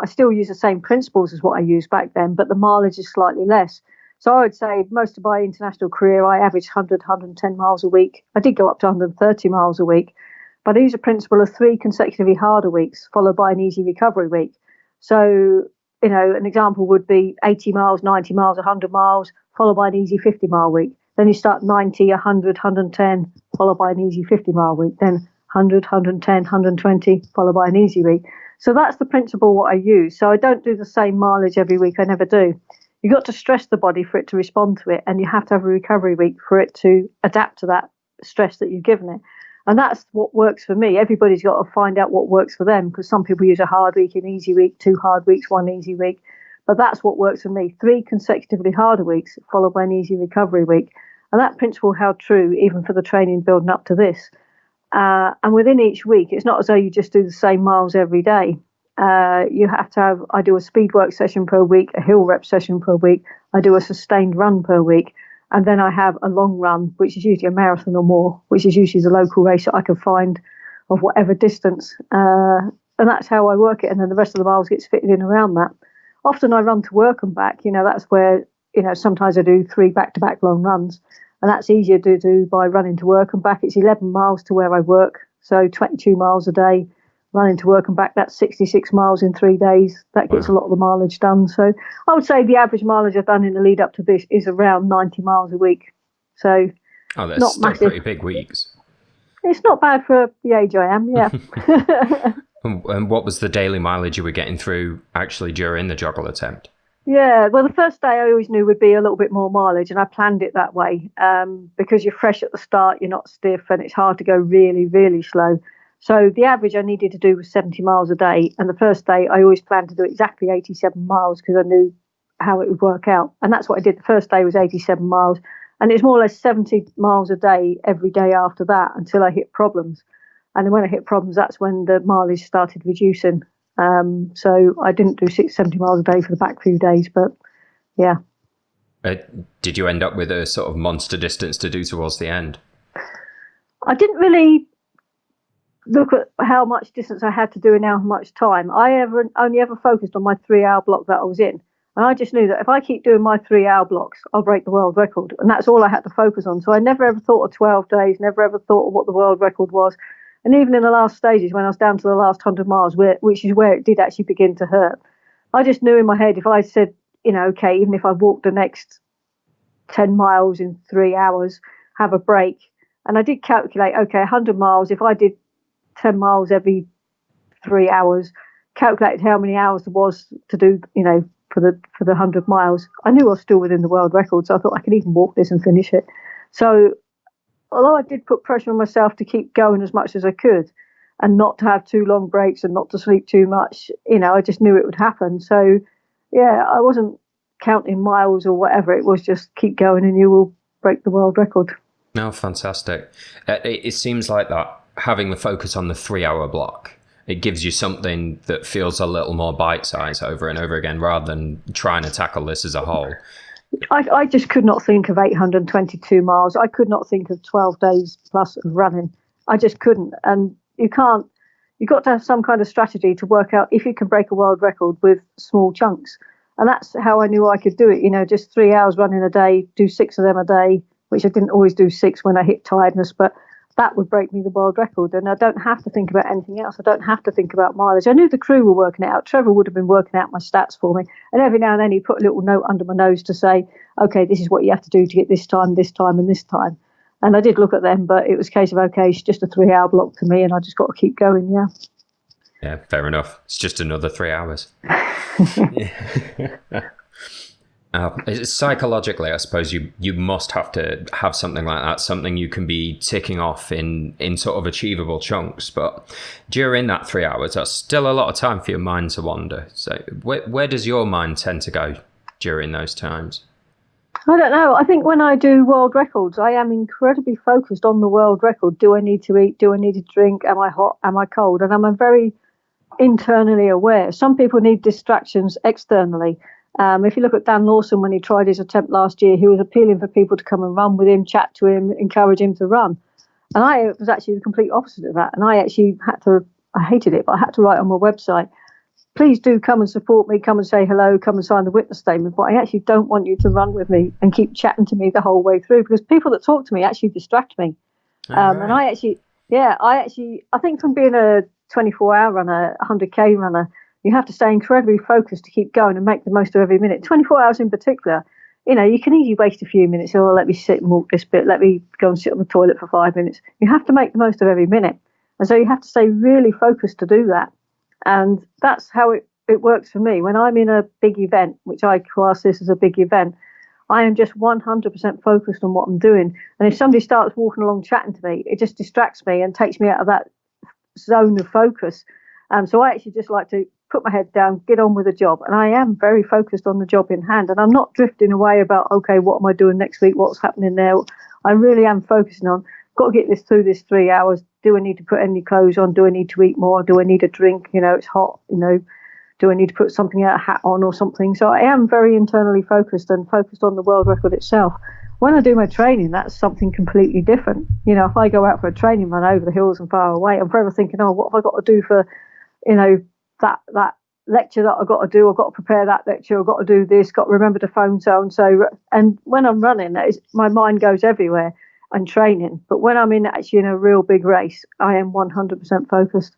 still use the same principles as what I used back then, but the mileage is slightly less. So I would say most of my international career, I averaged 100, 110 miles a week. I did go up to 130 miles a week, but I use a principle of 3 consecutively harder weeks followed by an easy recovery week. So, an example would be 80 miles, 90 miles, 100 miles, followed by an easy 50-mile week. Then you start 90, 100, 110, followed by an easy 50-mile week. Then 100, 110, 120, followed by an easy week. So that's the principle what I use. So I don't do the same mileage every week. I never do. You've got to stress the body for it to respond to it, and you have to have a recovery week for it to adapt to that stress that you've given it. And that's what works for me. Everybody's got to find out what works for them, because some people use a hard week, an easy week, 2 hard weeks, 1 easy week. But that's what works for me. 3 consecutively harder weeks followed by an easy recovery week. And that principle held true even for the training building up to this. And within each week, it's not as though you just do the same miles every day. you have to have, I do a speed work session per week, a hill rep session per week, I do a sustained run per week, and then I have a long run, which is usually a marathon or more, which is usually the local race that I can find of whatever distance. And that's how I work it. And then the rest of the miles gets fitted in around that. Often I run to work and back, that's where, sometimes I do 3 back-to-back long runs. And that's easier to do by running to work and back. It's 11 miles to where I work, so 22 miles a day. Running to work and back, that's 66 miles in 3 days. That gets a lot of the mileage done. So I would say the average mileage I've done in the lead up to this is around 90 miles a week. So that's not still massive. Pretty big weeks. It's not bad for the age I am, yeah. And what was the daily mileage you were getting through actually during the joggle attempt? Yeah, well, the first day I always knew would be a little bit more mileage, and I planned it that way because you're fresh at the start, you're not stiff, and it's hard to go really, really slow. So the average I needed to do was 70 miles a day. And the first day, I always planned to do exactly 87 miles because I knew how it would work out. And that's what I did. The first day was 87 miles. And it was more or less 70 miles a day every day after that until I hit problems. And then when I hit problems, that's when the mileage started reducing. So I didn't do 70 miles a day for the back few days. But yeah. Did you end up with a sort of monster distance to do towards the end? I didn't really look at how much distance I had to do and how much time. I only ever focused on my 3-hour block that I was in. And I just knew that if I keep doing my 3-hour blocks, I'll break the world record. And that's all I had to focus on. So I never ever thought of 12 days, never ever thought of what the world record was. And even in the last stages, when I was down to the last 100 miles, which is where it did actually begin to hurt, I just knew in my head, if I said, okay, even if I walked the next 10 miles in 3 hours, have a break. And I did calculate, okay, 100 miles, if I did 10 miles every 3 hours, calculated how many hours there was to do, for the 100 miles. I knew I was still within the world record, so I thought I could even walk this and finish it. So although I did put pressure on myself to keep going as much as I could and not to have too long breaks and not to sleep too much, I just knew it would happen. So yeah, I wasn't counting miles or whatever. It was just keep going and you will break the world record. No, fantastic. It seems like that, having the focus on the 3-hour block, it gives you something that feels a little more bite-sized over and over again rather than trying to tackle this as a whole. I just could not think of 822 miles. I could not think of 12 days plus of running. I just couldn't. And you've got to have some kind of strategy to work out if you can break a world record with small chunks. And that's how I knew I could do it. Just 3 hours running a day, do 6 of them a day, which I didn't always do 6 when I hit tiredness, but that would break me the world record. And I don't have to think about anything else. I don't have to think about mileage. I knew the crew were working it out. Trevor would have been working out my stats for me. And every now and then he'd put a little note under my nose to say, okay, this is what you have to do to get this time, and this time. And I did look at them, but it was a case of, okay, it's just a 3-hour block to me and I just got to keep going, yeah. Yeah, fair enough. It's just another 3 hours. Psychologically, I suppose you must have to have something like that, something you can be ticking off in sort of achievable chunks. But during that 3 hours, that's still a lot of time for your mind to wander. So where does your mind tend to go during those times? I don't know. I think when I do world records, I am incredibly focused on the world record. Do I need to eat? Do I need to drink? Am I hot? Am I cold? And I'm very internally aware. Some people need distractions externally. If you look at Dan Lawson, when he tried his attempt last year, he was appealing for people to come and run with him, chat to him, encourage him to run. And I was actually the complete opposite of that. And I actually I hated it, but I had to write on my website, please do come and support me, come and say hello, come and sign the witness statement. But I actually don't want you to run with me and keep chatting to me the whole way through, because people that talk to me actually distract me. Right. And I think from being a 24-hour runner, 100K runner, you have to stay incredibly focused to keep going and make the most of every minute. 24 hours in particular, you can easily waste a few minutes. Oh, let me sit and walk this bit. Let me go and sit on the toilet for 5 minutes. You have to make the most of every minute. And so you have to stay really focused to do that. And that's how it works for me. When I'm in a big event, which I class this as a big event, I am just 100% focused on what I'm doing. And if somebody starts walking along chatting to me, it just distracts me and takes me out of that zone of focus. So I actually just like to put my head down, get on with the job. And I am very focused on the job in hand. And I'm not drifting away about, okay, what am I doing next week? What's happening there? I really am focusing on, got to get this through this 3 hours, do I need to put any clothes on? Do I need to eat more? Do I need a drink? It's hot, do I need to put something, a hat on or something? So I am very internally focused and focused on the world record itself. When I do my training, that's something completely different. If I go out for a training run over the hills and far away, I'm forever thinking, oh, what have I got to do for, that lecture that I've got to do? I've got to prepare that lecture. I've got to do this, got to remember to phone so and so. And when I'm running, my mind goes everywhere and training. But when I'm in a real big race, I am 100% focused.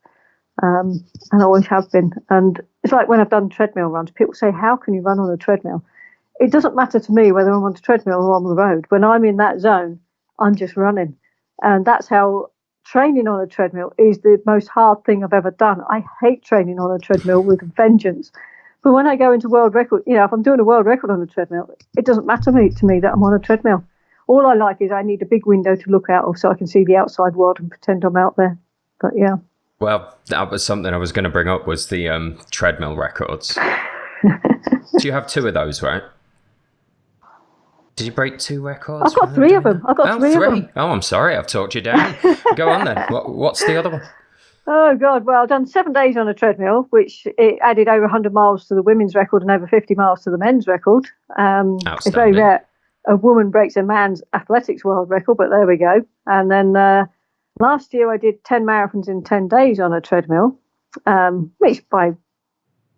And I always have been. And it's like when I've done treadmill runs, people say, how can you run on a treadmill? It doesn't matter to me whether I'm on the treadmill or on the road. When I'm in that zone, I'm just running. And that's how training on a treadmill is the most hard thing I've ever done. I hate training on a treadmill with a vengeance. But when I go into world record, if I'm doing a world record on the treadmill, it doesn't matter to me that I'm on a treadmill. All I like is I need a big window to look out of so I can see the outside world and pretend I'm out there. But yeah. Well, that was something I was going to bring up, was the Treadmill Records. Do you have 2 of those, right? Did you break 2 records? I've got 3 of them. I've got 3 of them. Oh, I'm sorry, I've talked you down. Go on then. What's the other one? Oh, God. Well, I've done 7 days on a treadmill, which it added over 100 miles to the women's record and over 50 miles to the men's record. It's very rare a woman breaks a man's athletics world record, but there we go. And then last year I did 10 marathons in 10 days on a treadmill, which by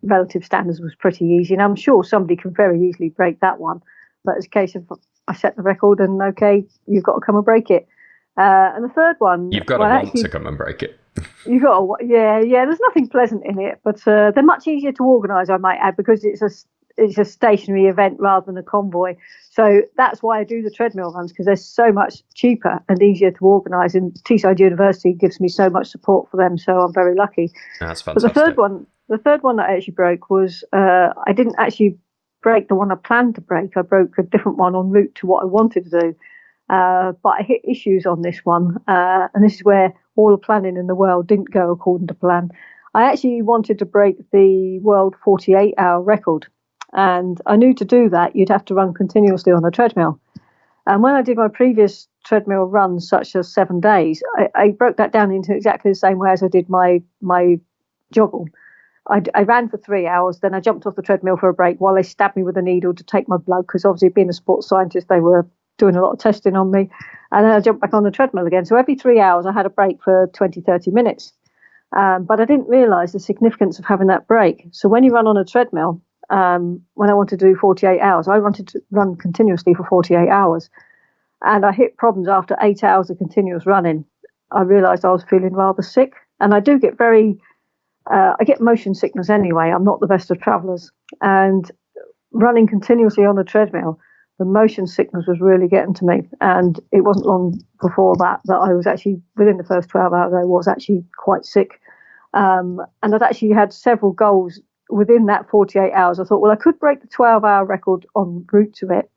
relative standards was pretty easy. And I'm sure somebody can very easily break that one. But it's a case of I set the record and, okay, you've got to come and break it. And the third one... You've got to want to come and break it. You've got to, yeah, there's nothing pleasant in it. But they're much easier to organise, I might add, because it's a stationary event rather than a convoy. So that's why I do the treadmill runs, because they're so much cheaper and easier to organise. And Teesside University gives me so much support for them, so I'm very lucky. That's fantastic. But the third one that I actually broke was I didn't actually break the one I planned to break. I broke a different one en route to what I wanted to do. But I hit issues on this one, and this is where all the planning in the world didn't go according to plan. I actually wanted to break the world 48-hour record, and I knew to do that you'd have to run continuously on a treadmill. And when I did my previous treadmill runs, such as 7 days, I broke that down into exactly the same way as I did my joggle. I ran for 3 hours, then I jumped off the treadmill for a break while they stabbed me with a needle to take my blood, because obviously being a sports scientist, they were doing a lot of testing on me. And then I jumped back on the treadmill again. So every 3 hours I had a break for 20, 30 minutes. But I didn't realise the significance of having that break. So when you run on a treadmill, when I wanted to do 48 hours, I wanted to run continuously for 48 hours. And I hit problems after 8 hours of continuous running. I realised I was feeling rather sick. And I do get I get motion sickness anyway. I'm not the best of travellers. And running continuously on the treadmill, the motion sickness was really getting to me. And it wasn't long before that I was actually, within the first 12 hours, I was actually quite sick. And I'd actually had several goals within that 48 hours. I thought, well, I could break the 12-hour record en route to it.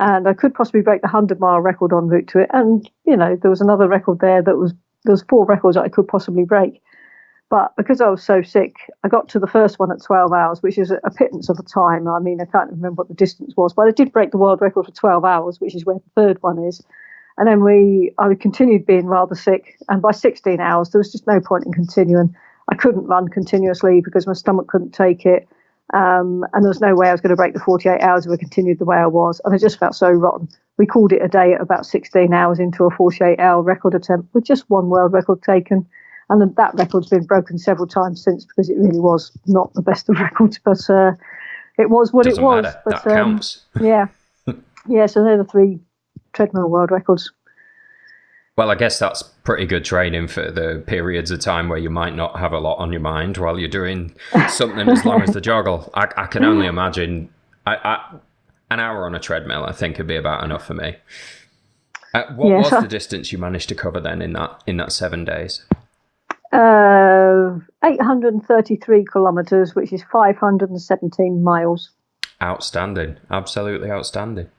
And I could possibly break the 100-mile record en route to it. And, there was another record there there was 4 records that I could possibly break. But because I was so sick, I got to the first one at 12 hours, which is a pittance of a time. I mean, I can't remember what the distance was, but I did break the world record for 12 hours, which is where the third one is. And then I continued being rather sick. And by 16 hours, there was just no point in continuing. I couldn't run continuously because my stomach couldn't take it. And there was no way I was going to break the 48 hours if I continued the way I was. And I just felt so rotten. We called it a day at about 16 hours into a 48-hour record attempt with just one world record taken. And that record's been broken several times since, because it really was not the best of records. But it was what Doesn't it was. Matter. But, that counts. Yeah. So they're the 3 treadmill world records. Well, I guess that's pretty good training for the periods of time where you might not have a lot on your mind while you're doing something as long as the joggle. I can only imagine an hour on a treadmill, I think, would be about enough for me. What was the distance you managed to cover then in that 7 days? 833 kilometres, which is 517 miles. Outstanding. Absolutely outstanding.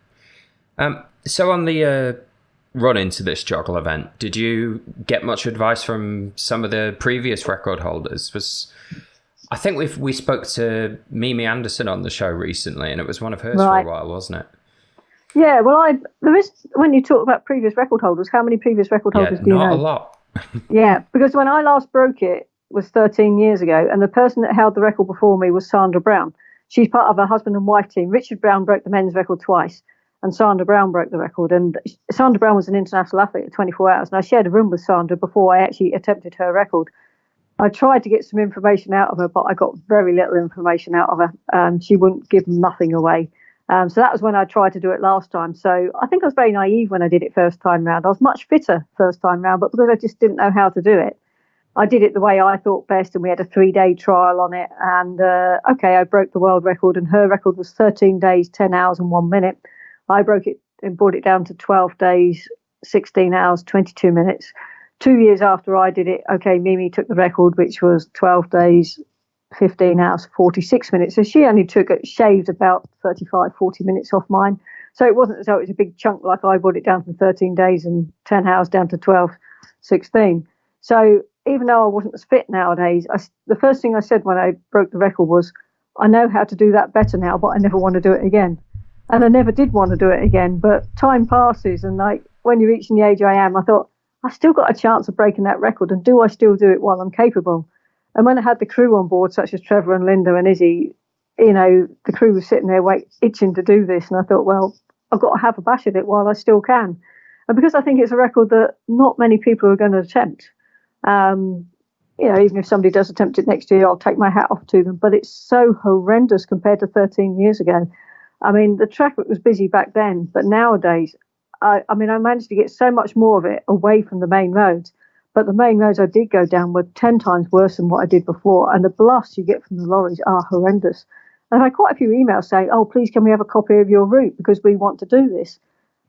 So on the run into this joggle event, did you get much advice from some of the previous record holders? I think we spoke to Mimi Anderson on the show recently, and it was one of hers for a while, wasn't it? Yeah, well, there is, when you talk about previous record holders, how many previous record holders do you know? Not a lot. Yeah, because when I last broke it was 13 years ago, and the person that held the record before me was Sandra Brown. She's part of a husband and wife team. Richard Brown broke the men's record twice, and Sandra Brown broke the record. And Sandra Brown was an international athlete at 24 hours, and I shared a room with Sandra before I actually attempted her record. I tried to get some information out of her, but I got very little information out of her. She wouldn't give nothing away. So that was when I tried to do it last time. So I think I was very naive when I did it first time round. I was much fitter first time round, but because I just didn't know how to do it, I did it the way I thought best. And we had a 3-day trial on it. And okay, I broke the world record, and her record was 13 days, 10 hours, and 1 minute. I broke it and brought it down to 12 days, 16 hours, 22 minutes. 2 years after I did it, okay, Mimi took the record, which was 12 days, 15 hours, 46 minutes. So she only shaved about 35, 40 minutes off mine. So it wasn't as though it was a big chunk like I brought it down from 13 days and 10 hours down to 12, 16. So even though I wasn't as fit nowadays, the first thing I said when I broke the record was, I know how to do that better now, but I never want to do it again. And I never did want to do it again. But time passes, and like when you're reaching the age I am, I thought, I've still got a chance of breaking that record, and do I still do it while I'm capable? And when I had the crew on board, such as Trevor and Linda and Izzy, the crew was sitting there itching to do this. And I thought, well, I've got to have a bash at it while I still can. And because I think it's a record that not many people are going to attempt, even if somebody does attempt it next year, I'll take my hat off to them. But it's so horrendous compared to 13 years ago. I mean, the traffic was busy back then, but nowadays, I managed to get so much more of it away from the main roads. But the main roads I did go down were 10 times worse than what I did before. And the blasts you get from the lorries are horrendous. And I had quite a few emails saying, oh, please, can we have a copy of your route because we want to do this?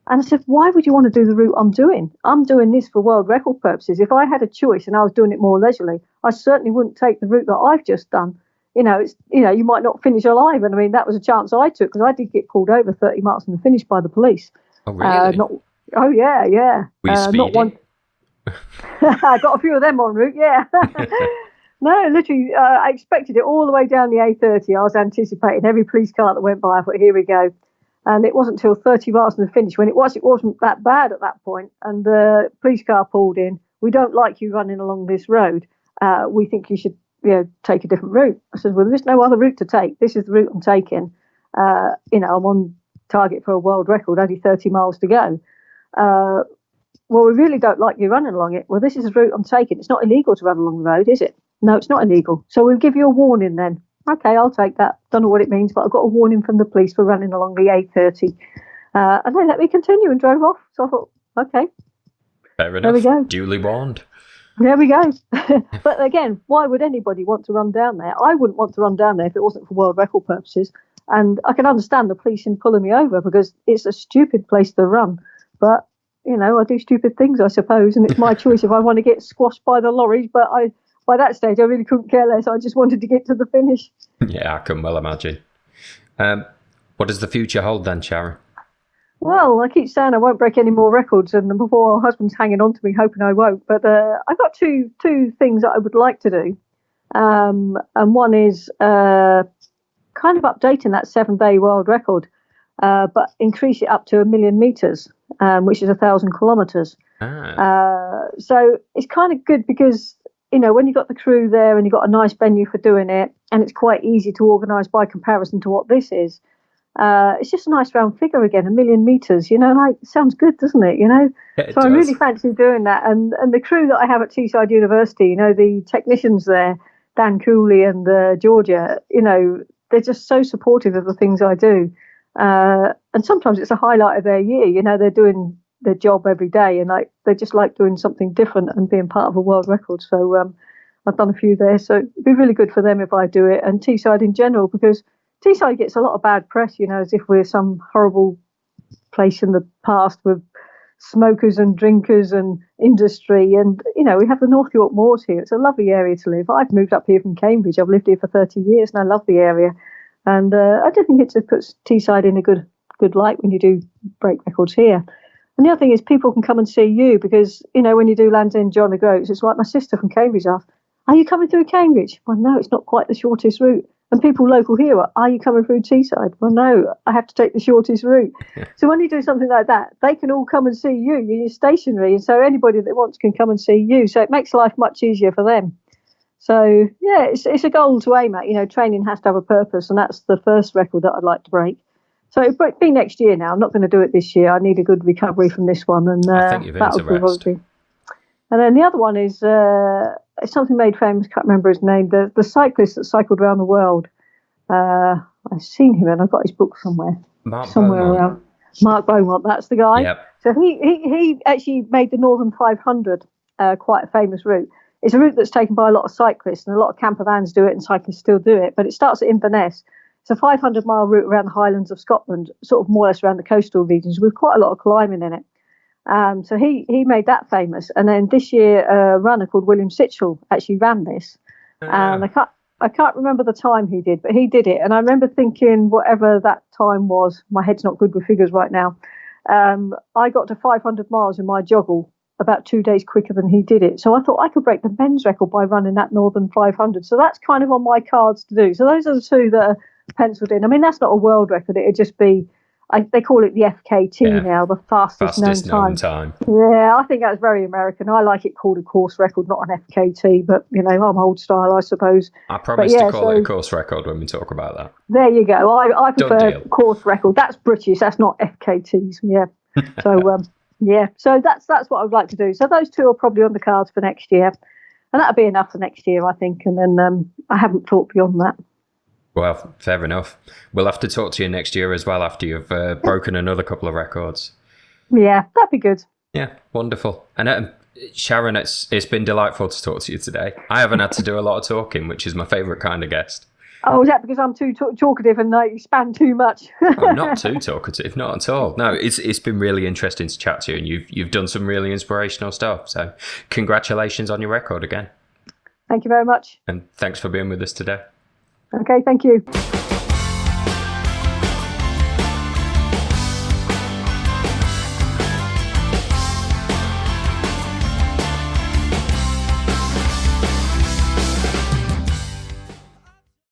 And I said, why would you want to do the route I'm doing? I'm doing this for world record purposes. If I had a choice and I was doing it more leisurely, I certainly wouldn't take the route that I've just done. You might not finish alive. And I mean, that was a chance I took because I did get pulled over 30 miles from the finish by the police. Oh, really? Oh, yeah, yeah. Were you speeding? Not one. I got a few of them en route, yeah. No, literally, I expected it all the way down the A30. I was anticipating every police car that went by. I thought, here we go. And it wasn't until 30 miles from the finish when it wasn't that bad at that point. And the police car pulled in. We don't like you running along this road. We think you should take a different route. I said, well, there's no other route to take. This is the route I'm taking. I'm on target for a world record, only 30 miles to go. Well, we really don't like you running along it. Well, this is the route I'm taking. It's not illegal to run along the road, is it? No, it's not illegal. So we'll give you a warning then. Okay, I'll take that. Don't know what it means, but I got a warning from the police for running along the A30. And they let me continue and drove off. So I thought, okay. Fair enough. There we go. Duly warned. There we go. But again, why would anybody want to run down there? I wouldn't want to run down there if it wasn't for world record purposes. And I can understand the police in pulling me over because it's a stupid place to run. But, I do stupid things, I suppose. And it's my choice if I want to get squashed by the lorries. But by that stage, I really couldn't care less. I just wanted to get to the finish. Yeah, I can well imagine. What does the future hold then, Sharon? Well, I keep saying I won't break any more records, and my poor husband's hanging on to me, hoping I won't. But I've got two things that I would like to do. And one is kind of updating that 7-day world record, but increase it up to 1 million meters, which is 1,000 kilometers. So it's kind of good because, when you've got the crew there and you've got a nice venue for doing it, and it's quite easy to organise by comparison to what this is, it's just a nice round figure again, 1 million meters, sounds good, doesn't it? It So does. I really fancy doing that. And the crew that I have at Teesside University, the technicians there, Dan Cooley and Georgia, they're just so supportive of the things I do. And sometimes it's a highlight of their year, they're doing their job every day and they just like doing something different and being part of a world record. So I've done a few there. So it'd be really good for them if I do it, and Teesside in general, because Teesside gets a lot of bad press, as if we're some horrible place in the past with smokers and drinkers and industry. And, we have the North York Moors here. It's a lovely area to live. I've moved up here from Cambridge. I've lived here for 30 years and I love the area. And I do think it puts Teesside in a good light when you do break records here. And the other thing is people can come and see you because, when you do Land's End, John O'Groats, it's like my sister from Cambridge asked, are you coming through Cambridge? Well, no, it's not quite the shortest route. And people local here are you coming through Teesside? Well, no, I have to take the shortest route. Yeah. So when you do something like that, they can all come and see you. You're stationary. And so anybody that wants can come and see you. So it makes life much easier for them. So, yeah, it's a goal to aim at. Training has to have a purpose. And that's the first record that I'd like to break. So it'll be next year now. I'm not going to do it this year. I need a good recovery from this one. And I think you've earned a rest. And then the other one is something made famous. Can't remember his name. The cyclist that cycled around the world. I've seen him and I've got his book somewhere. Around. Mark Beaumont. That's the guy. Yep. So he actually made the Northern 500 quite a famous route. It's a route that's taken by a lot of cyclists, and a lot of camper vans do it, and cyclists still do it. But it starts at Inverness. It's a 500-mile route around the Highlands of Scotland, sort of more or less around the coastal regions, with quite a lot of climbing in it. So he made that famous. And then this year, a runner called William Sitchell actually ran this. And I can't remember the time he did, but he did it. And I remember thinking, whatever that time was, my head's not good with figures right now. I got to 500 miles in my joggle about 2 days quicker than he did it. So I thought I could break the men's record by running that Northern 500. So that's kind of on my cards to do. So those are the two that are penciled in. I mean, that's not a world record. It'd just be, they call it the FKT now, the fastest known time. Yeah, I think that's very American. I like it called a course record, not an FKT. But, I'm old style, I suppose. I promise to call it a course record when we talk about that. There you go. I prefer course record. That's British. That's not FKTs. Yeah. So, yeah, so that's what I would like to do. So those two are probably on the cards for next year. And that'll be enough for next year, I think. And then I haven't thought beyond that. Well, fair enough. We'll have to talk to you next year as well after you've broken another couple of records. Yeah, that'd be good. Yeah, wonderful. And Sharon, it's been delightful to talk to you today. I haven't had to do a lot of talking, which is my favourite kind of guest. Oh, is that because I'm too talkative and I expand too much? I'm not too talkative, not at all. No, it's been really interesting to chat to you, and you've done some really inspirational stuff. So congratulations on your record again. Thank you very much. And thanks for being with us today. Okay, thank you.